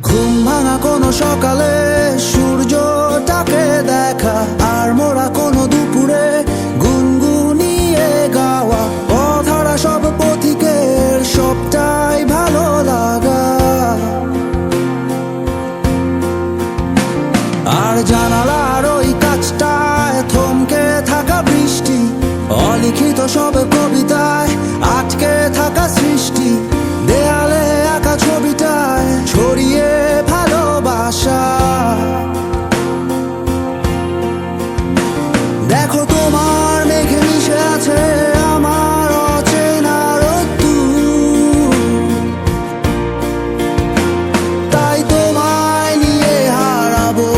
ঘুম ভাঙা কোনো সকালে সূর্যটাকে দেখা, আর মোরা কোনো দুপুরে গুনগুনিয়ে গাওয়া অধরা সব পথিকের সবটাই ভালো লাগা। আর জানালার ওই কাছটায় থমকে থাকা বৃষ্টি, অলিখিত সব কবিতায় আটকে থাকা সৃষ্টি, দেয়ালে আঁকা ছবিটায় ছড়িয়ে ভালোবাসা। দেখো তোমার মেঘে মিশে আছে আমার অচেনা রোদ্দুর, তাই তোমায় নিয়ে হারাবো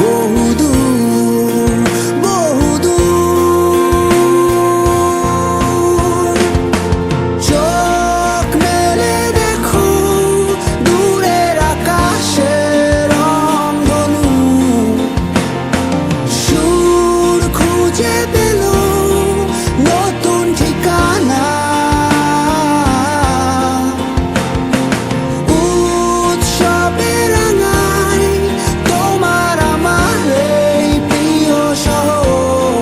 বহুদূর বহুদূর। চোখ মেলে দেখো দূরের আকাশের রংধনু, সুর খুঁজে পেল নতুন ঠিকানা। উৎসবে রাঙায় তোমার আমার এই প্রিয় শহর,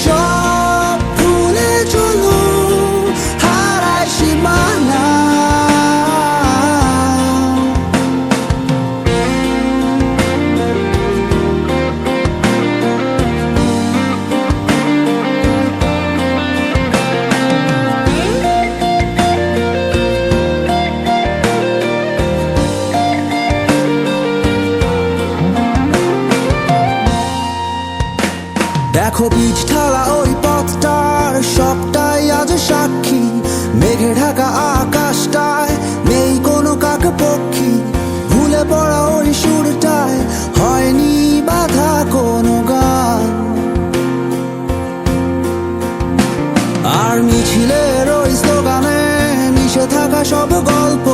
সব ভুলে চলো হারায় সীমানা। দেখো বীজ ঢালা ওই পথটার সবটাই আজ সাক্ষী, মেঘে ঢাকা আকাশটায় নেই কোনো কাক পক্ষী, ভুলে পড়া ওই সুরটায় হয়নি বাধা কোনো গান। আর মিছিলের ওই স্লোগানে মিশে থাকা সব গল্প,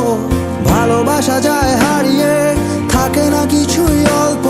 ভালোবাসা যায় হারিয়ে থাকে না কিছুই অল্প।